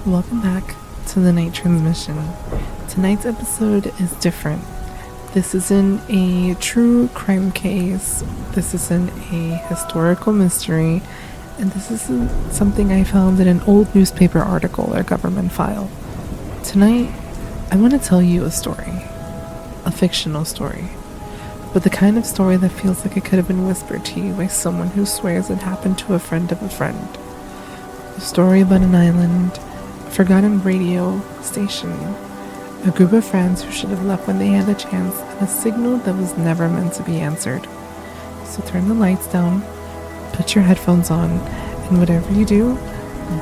Welcome back to the night transmission. Tonight's episode is different. This isn't a true crime case, this isn't a historical mystery, and this isn't something I found in an old newspaper article or government file. Tonight, I want to tell you a story. A fictional story. But the kind of story that feels like it could have been whispered to you by someone who swears it happened to a friend of a friend. A story about an island, a forgotten radio station, a group of friends who should have left when they had the chance, and a signal that was never meant to be answered. So turn the lights down, put your headphones on, and whatever you do,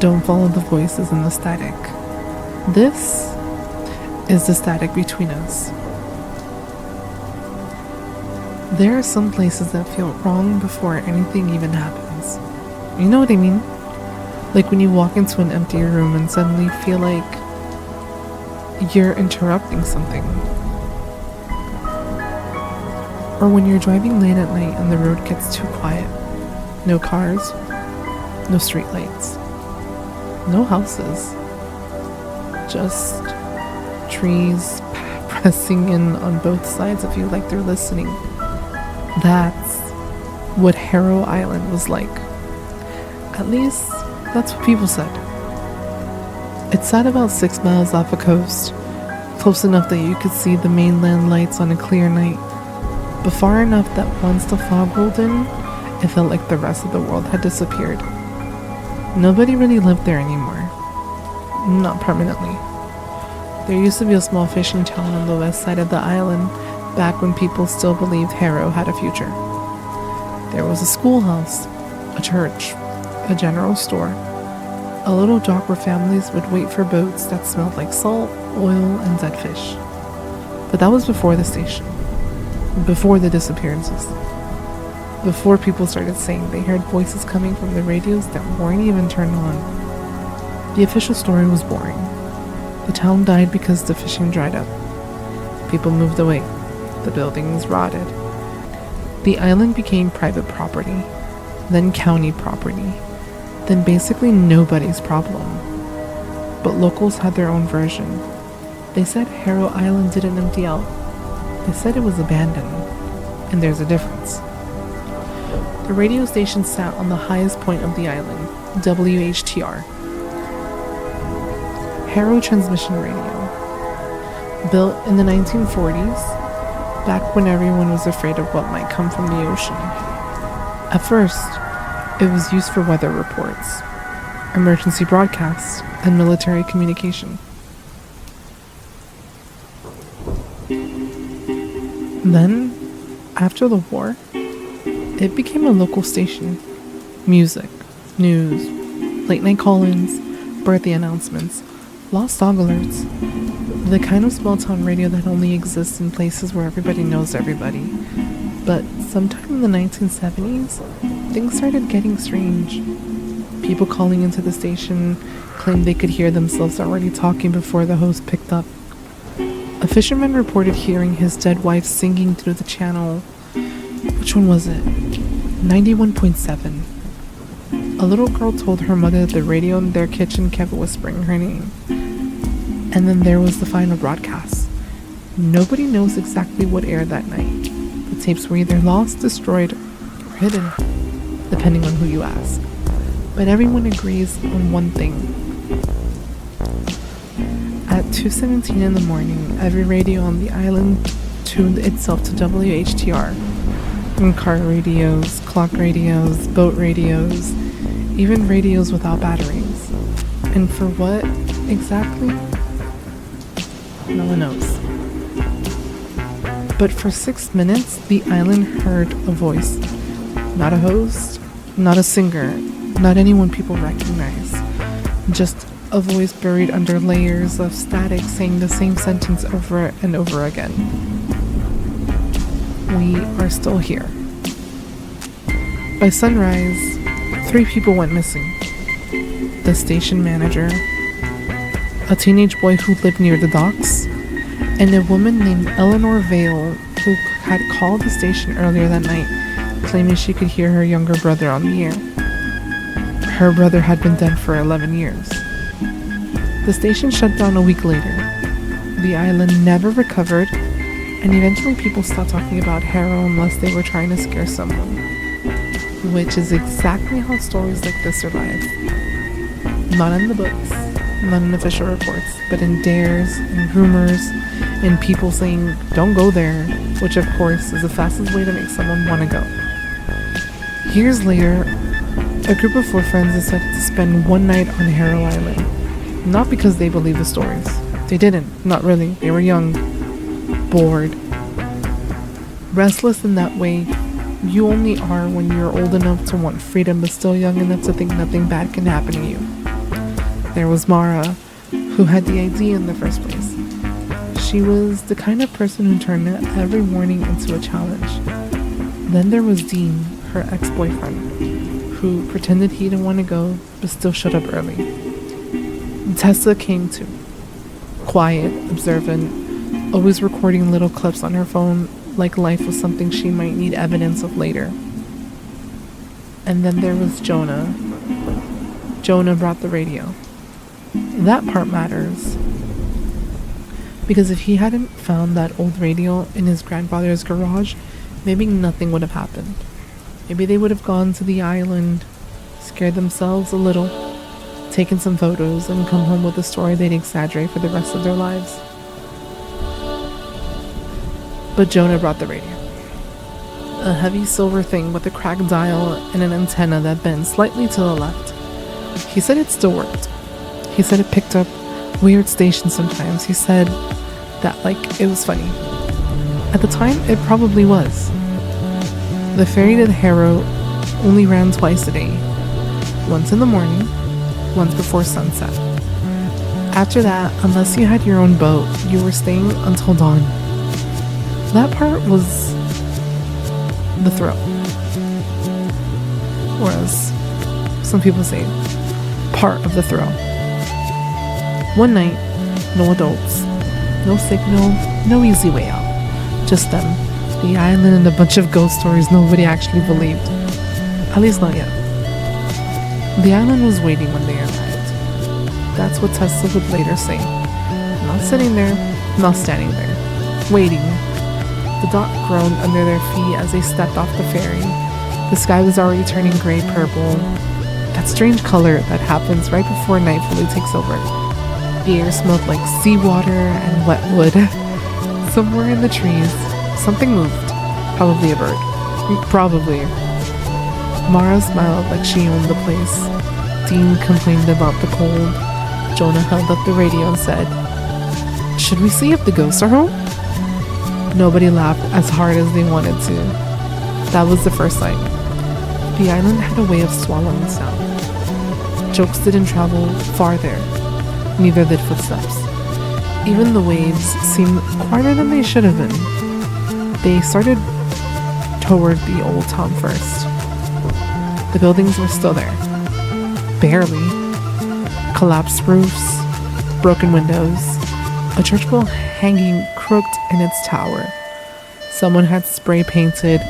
don't follow the voices and the static. This is the static between us. There are some places that feel wrong before anything even happens. You know what I mean? Like when you walk into an empty room and suddenly feel like you're interrupting something. Or when you're driving late at night and the road gets too quiet. No cars, no streetlights, no houses. Just trees pressing in on both sides of you like they're listening. That's what Harrow Island was like. At least, that's what people said. It sat about 6 miles off the coast, close enough that you could see the mainland lights on a clear night, but far enough that once the fog rolled in, it felt like the rest of the world had disappeared. Nobody really lived there anymore. Not permanently. There used to be a small fishing town on the west side of the island, back when people still believed Harrow had a future. There was a schoolhouse, a church, a general store, a little dock where families would wait for boats that smelled like salt, oil, and dead fish. But that was before the station, before the disappearances, before people started saying they heard voices coming from the radios that weren't even turned on. The official story was boring. The town died because the fishing dried up. People moved away. The buildings rotted. The island became private property, then county property, then basically nobody's problem. But locals had their own version. They said Harrow Island didn't empty out. They said it was abandoned, and there's a difference. The radio station sat on the highest point of the island, WHTR. Harrow Transmission Radio. Built in the 1940s, back when everyone was afraid of what might come from the ocean. At first, it was used for weather reports, emergency broadcasts, and military communication. Then, after the war, it became a local station. Music, news, late-night call-ins, birthday announcements, lost dog alerts. The kind of small-town radio that only exists in places where everybody knows everybody. But sometime in the 1970s, things started getting strange. People calling into the station claimed they could hear themselves already talking before the host picked up. A fisherman reported hearing his dead wife singing through the channel. Which one was it? 91.7. A little girl told her mother that the radio in their kitchen kept whispering her name. And then there was the final broadcast. Nobody knows exactly what aired that night. The tapes were either lost, destroyed, or hidden, depending on who you ask. But everyone agrees on one thing. At 2:17 in the morning, every radio on the island tuned itself to WHTR. From car radios, clock radios, boat radios, even radios without batteries. And for what exactly? No one knows. But for 6 minutes, the island heard a voice. Not a host, not a singer, not anyone people recognize. Just a voice buried under layers of static saying the same sentence over and over again. We are still here. By sunrise, 3 people went missing. The station manager, a teenage boy who lived near the docks, and a woman named Eleanor Vale who had called the station earlier that night, claiming she could hear her younger brother on the air. Her brother had been dead for 11 years. The station shut down a week later. The island never recovered, and eventually people stopped talking about Harrow unless they were trying to scare someone. Which is exactly how stories like this survive. Not in the books, not in official reports, but in dares and rumors and people saying, don't go there, which of course is the fastest way to make someone want to go. Years later, a group of 4 friends decided to spend one night on Harrow Island. Not because they believed the stories. They didn't, not really. They were young, bored, restless in that way you only are when you're old enough to want freedom but still young enough to think nothing bad can happen to you. There was Mara, who had the idea in the first place. She was the kind of person who turned every morning into a challenge. Then there was Dean, her ex-boyfriend, who pretended he didn't want to go but still showed up early. Tessa came too. Quiet, observant, always recording little clips on her phone like life was something she might need evidence of later. And then there was Jonah. Jonah brought the radio. That part matters. Because if he hadn't found that old radio in his grandfather's garage, maybe nothing would have happened. Maybe they would have gone to the island, scared themselves a little, taken some photos, and come home with a story they'd exaggerate for the rest of their lives. But Jonah brought the radio. A heavy silver thing with a cracked dial and an antenna that bent slightly to the left. He said it still worked. He said it picked up weird stations sometimes. He said that like it was funny. At the time, it probably was. The ferry to the Harrow only ran twice a day. Once in the morning, once before sunset. After that, unless you had your own boat, you were staying until dawn. That part was the thrill. Or as some people say, part of the thrill. One night, no adults, no signal, no easy way out. Just them, the island, and a bunch of ghost stories nobody actually believed. At least not yet. The island was waiting when they arrived. That's what Tessa would later say. Not sitting there, not standing there. Waiting. The dock groaned under their feet as they stepped off the ferry. The sky was already turning gray-purple. That strange color that happens right before night fully takes over. The air smelled like seawater and wet wood. Somewhere in the trees, something moved. Probably a bird. Probably. Mara smiled like she owned the place. Dean complained about the cold. Jonah held up the radio and said, "Should we see if the ghosts are home?" Nobody laughed as hard as they wanted to. That was the first sign. The island had a way of swallowing sound. Jokes didn't travel far there. Neither did footsteps. Even the waves seemed quieter than they should have been. They started toward the old town first. The buildings were still there. Barely. Collapsed roofs, broken windows, a church bell hanging crooked in its tower. Someone had spray painted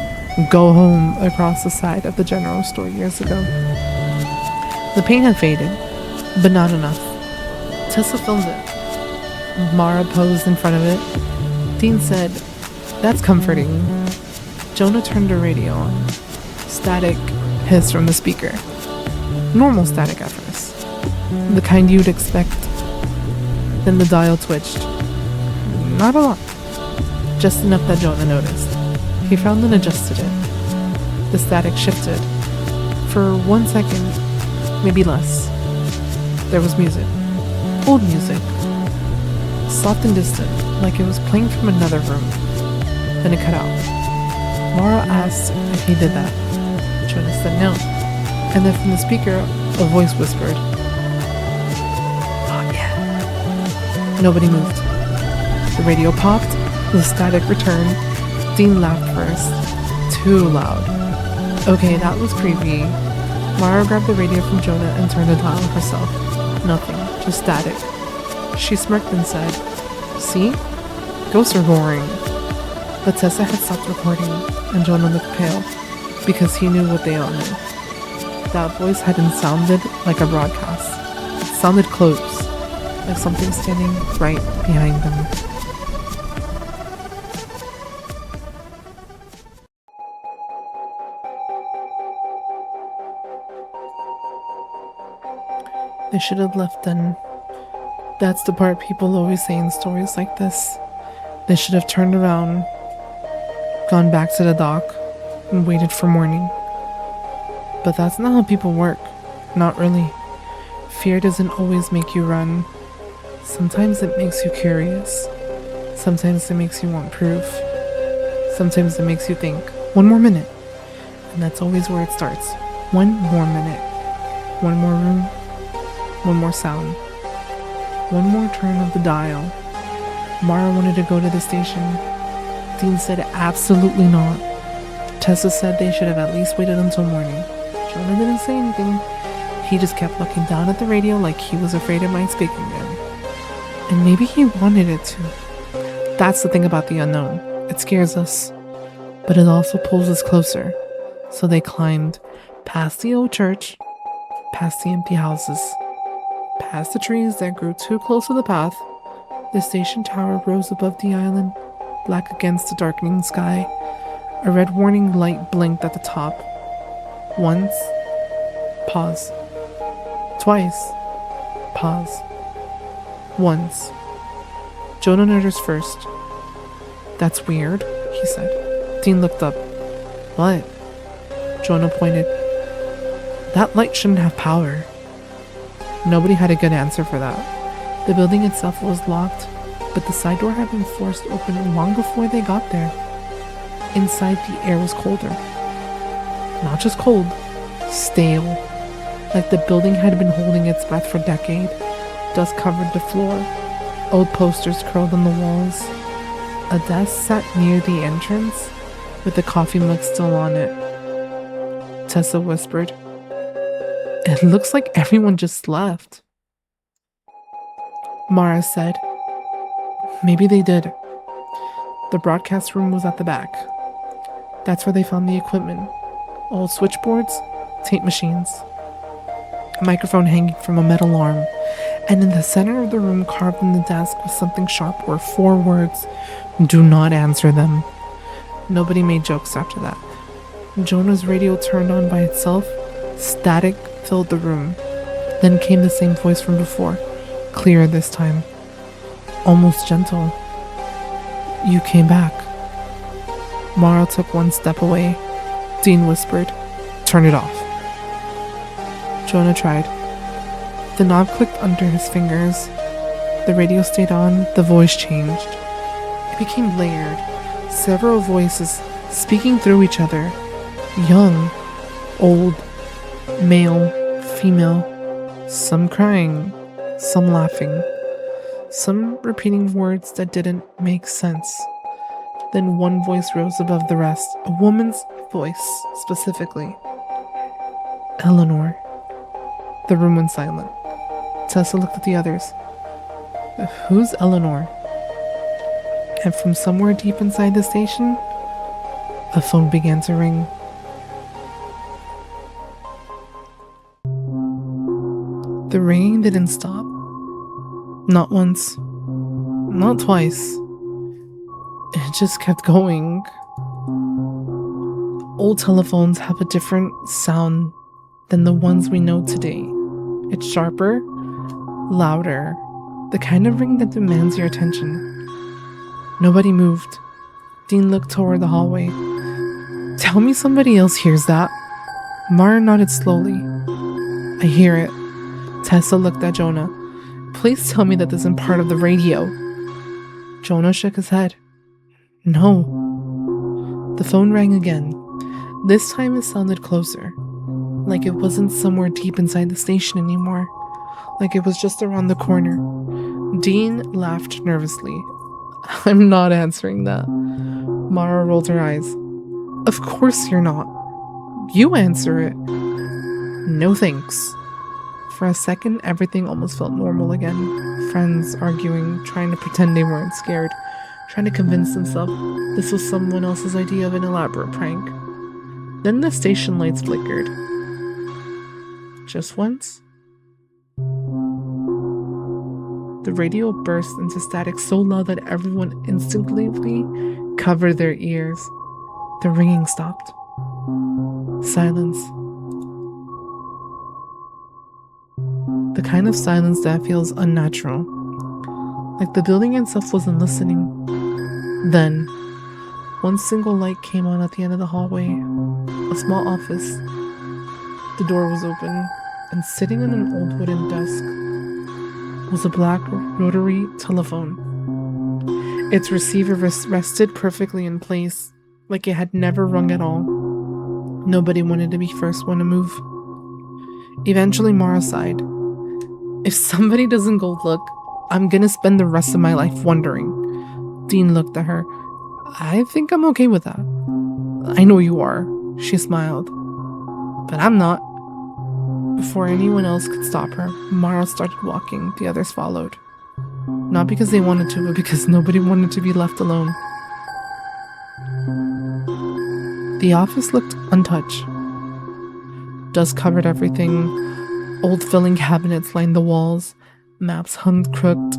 "Go Home" across the side of the general store years ago. The paint had faded, but not enough. Tessa filmed it. Mara posed in front of it. Dean said, "That's comforting." Jonah turned the radio on. Static hissed from the speaker. Normal static at first. The kind you'd expect. Then the dial twitched. Not a lot. Just enough that Jonah noticed. He frowned and adjusted it. The static shifted. For 1 second, maybe less. There was music. Old music. Soft and distant, like it was playing from another room. Then it cut out. Mara asked if he did that. Jonah said no. And then from the speaker, a voice whispered, "Oh yeah." Nobody moved. The radio popped, the static returned. Dean laughed first. Too loud. Okay, that was creepy. Mara grabbed the radio from Jonah and turned the dial herself. Nothing, just static. She smirked and said, "See? Ghosts are boring." But Tessa had stopped recording, and Jonah looked pale, because he knew what they all knew. That voice hadn't sounded like a broadcast. It sounded close. like something standing right behind them. They should have left then. That's the part people always say in stories like this. They should have turned around, gone back to the dock, and waited for morning. But that's not how people work. Not really. Fear doesn't always make you run. Sometimes it makes you curious. Sometimes it makes you want proof. Sometimes it makes you think, one more minute. And that's always where it starts. One more minute. One more room. One more sound. One more turn of the dial. Mara wanted to go to the station. Dean said absolutely not. Tessa said they should have at least waited until morning. Jonah didn't say anything. He just kept looking down at the radio like he was afraid it might speak again. And maybe he wanted it to. That's the thing about the unknown. It scares us, but it also pulls us closer. So they climbed past the old church, past the empty houses, past the trees that grew too close to the path. The station tower rose above the island, black against the darkening sky. A red warning light blinked at the top. Once, pause. Twice, pause. Once. Jonah noticed first. That's weird, he said. Dean looked up. What? Jonah pointed. That light shouldn't have power. Nobody had a good answer for that. The building itself was locked, but the side door had been forced open long before they got there. Inside, the air was colder. Not just cold, stale. Like the building had been holding its breath for decades. Dust covered the floor. Old posters curled on the walls. A desk sat near the entrance, with the coffee mug still on it. Tessa whispered, "It looks like everyone just left." Mara said, "Maybe they did." The broadcast room was at the back. That's where they found the equipment. Old switchboards, tape machines, a microphone hanging from a metal arm, and in the center of the room, carved in the desk with something sharp, were 4 words: "Do not answer them." Nobody made jokes after that. Jonah's radio turned on by itself. Static filled the room. Then came the same voice from before, clearer this time, almost gentle. "You came back." Mara took 1 step away. Dean whispered, "Turn it off." Jonah tried. The knob clicked under his fingers. The radio stayed on. The voice changed. It became layered. Several voices speaking through each other. Young, old, male, female. Some crying, some laughing, some repeating words that didn't make sense. Then one voice rose above the rest, a woman's voice specifically. "Eleanor." The room went silent. Tessa looked at the others. "Who's Eleanor?" And from somewhere deep inside the station, a phone began to ring. The ringing didn't stop. Not once. Not twice. It just kept going. Old telephones have a different sound than the ones we know today. It's sharper, louder, the kind of ring that demands your attention. Nobody moved. Dean looked toward the hallway. "Tell me somebody else hears that." Mara nodded slowly. "I hear it." Tessa looked at Jonah. "Please tell me that this isn't part of the radio." Jonah shook his head. "No." The phone rang again. This time it sounded closer. Like it wasn't somewhere deep inside the station anymore. Like it was just around the corner. Dean laughed nervously. "I'm not answering that." Mara rolled her eyes. "Of course you're not. You answer it." "No thanks." For a second, everything almost felt normal again. Friends arguing, trying to pretend they weren't scared, trying to convince themselves this was someone else's idea of an elaborate prank. Then the station lights flickered. Just once. The radio burst into static so loud that everyone instinctively covered their ears. The ringing stopped. Silence. The kind of silence that feels unnatural. Like the building itself wasn't listening. Then, one single light came on at the end of the hallway. A small office. The door was open, and sitting on an old wooden desk was a black rotary telephone. Its receiver rested perfectly in place, like it had never rung at all. Nobody wanted to be first one to move. Eventually, Mara sighed. If somebody doesn't go look, I'm gonna spend the rest of my life wondering. Dean looked at her. I think I'm okay with that. I know you are, she smiled. But I'm not. Before anyone else could stop her, Mara started walking. The others followed. Not because they wanted to, but because nobody wanted to be left alone. The office looked untouched. Dust covered everything. Old filing cabinets lined the walls. Maps hung crooked.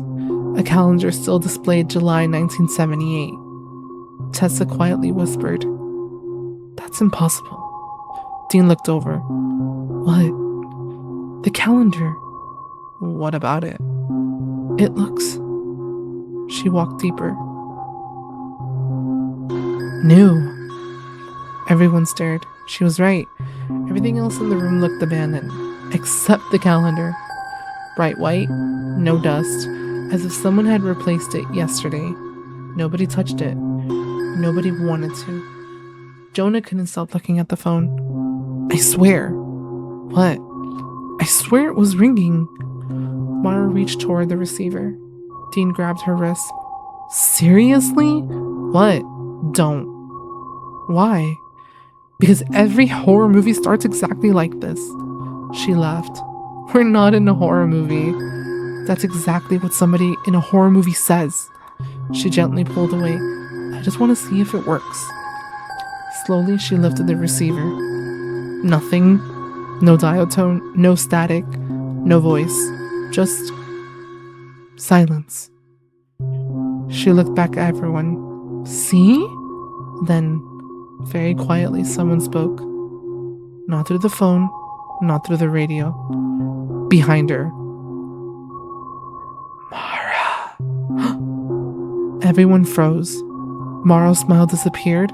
A calendar still displayed July 1978. Tessa quietly whispered, "That's impossible." Dean looked over. "What?" "The calendar." "What about it?" "It looks..." She walked deeper. "New." Everyone stared. She was right. Everything else in the room looked abandoned, except the calendar. Bright white, no dust, as if someone had replaced it yesterday. Nobody touched it. Nobody wanted to. Jonah couldn't stop looking at the phone. "I swear." "What?" "I swear it was ringing." Mara reached toward the receiver. Dean grabbed her wrist. "Seriously?" "What?" "Don't." "Why?" "Because every horror movie starts exactly like this." She laughed. "We're not in a horror movie." "That's exactly what somebody in a horror movie says." She gently pulled away. "I just want to see if it works." Slowly, she lifted the receiver. Nothing. No diatone, no static, no voice. Just silence. She looked back at everyone. "See?" Then, very quietly, someone spoke. Not through the phone, not through the radio. Behind her. "Mara." Everyone froze. Mara's smile disappeared.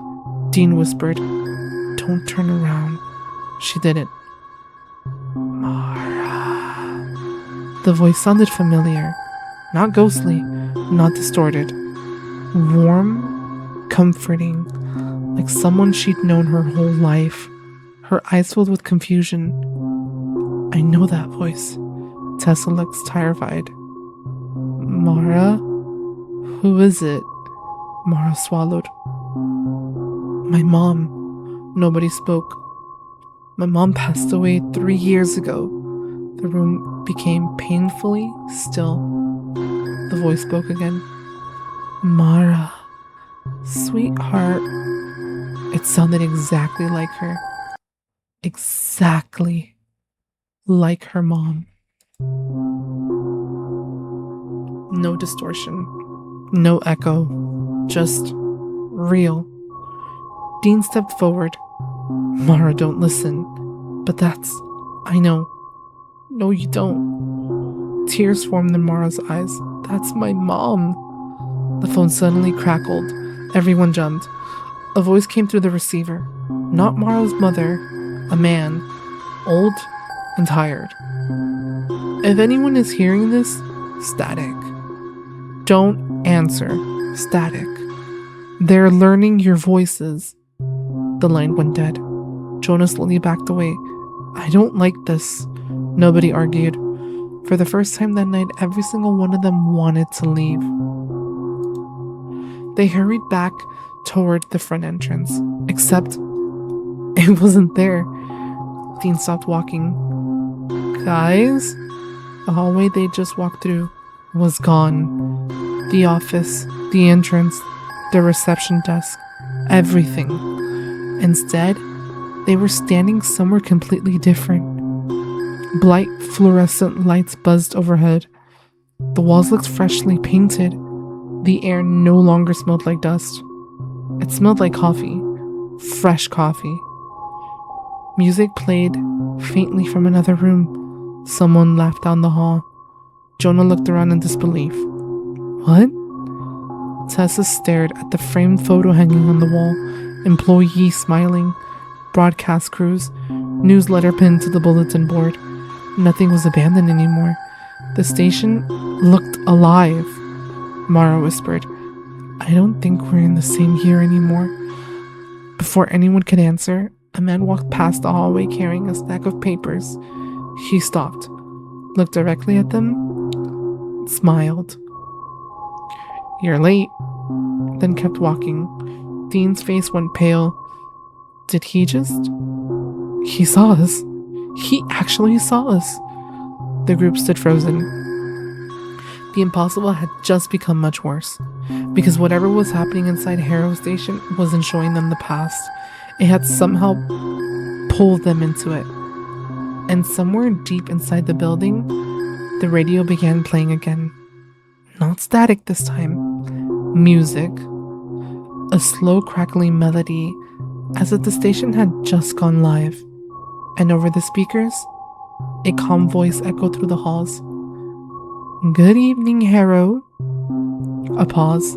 Dean whispered, "Don't turn around." She didn't. "Mara." The voice sounded familiar. Not ghostly, not distorted. Warm, comforting, like someone she'd known her whole life. Her eyes filled with confusion. "I know that voice." Tessa looked terrified. "Mara? Who is it?" Mara swallowed. "My mom." Nobody spoke. "My mom passed away 3 years ago." The room became painfully still. The voice spoke again. "Mara, sweetheart." It sounded exactly like her. Exactly like her mom. No distortion. No echo. Just real. Dean stepped forward. "Mara, don't listen." "But that's... I know." "No, you don't." Tears formed in Mara's eyes. "That's my mom." The phone suddenly crackled. Everyone jumped. A voice came through the receiver. Not Mara's mother. A man. Old and tired. "If anyone is hearing this, static. Don't answer. Static. They're learning your voices." The line went dead. Jonah slowly backed away. "I don't like this." Nobody argued. For the first time that night, every single one of them wanted to leave. They hurried back toward the front entrance, except it wasn't there. Dean stopped walking. "Guys?" The hallway they just walked through was gone. The office, the entrance, the reception desk, everything. Instead, they were standing somewhere completely different. Bright fluorescent lights buzzed overhead. The walls looked freshly painted. The air no longer smelled like dust. It smelled like coffee. Fresh coffee. Music played faintly from another room. Someone laughed down the hall. Jonah looked around in disbelief. What? Tessa stared at the framed photo hanging on the wall. Employees smiling. Broadcast crews. Newsletter pinned to the bulletin board. Nothing was abandoned anymore. The station looked alive. Mara whispered, I don't think we're in the same year anymore. Before anyone could answer, a man walked past the hallway carrying a stack of papers. He stopped, looked directly at them, smiled. You're late, then kept walking. Dean's face went pale. Did he just... He saw us. He actually saw us. The group stood frozen. The impossible had just become much worse, because whatever was happening inside Harrow Station wasn't showing them the past. It had somehow pulled them into it. And somewhere deep inside the building, the radio began playing again. Not static this time. Music. A slow crackling melody, as if the station had just gone live. And over the speakers, a calm voice echoed through the halls. Good evening, Harrow. A pause.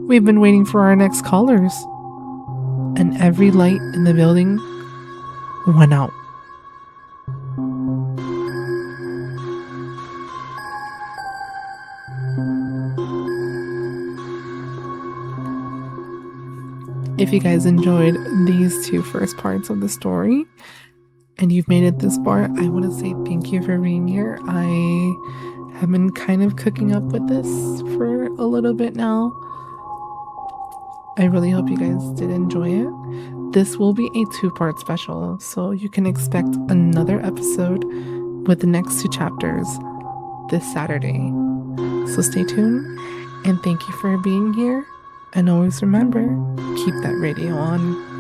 We've been waiting for our next callers. And every light in the building went out. If you guys enjoyed these two first parts of the story, and you've made it this far, I want to say thank you for being here. I have been kind of cooking up with this for a little bit now. I really hope you guys did enjoy it. This will be a 2-part special, so you can expect another episode with the next 2 chapters this Saturday. So stay tuned, and thank you for being here. And always remember, keep that radio on.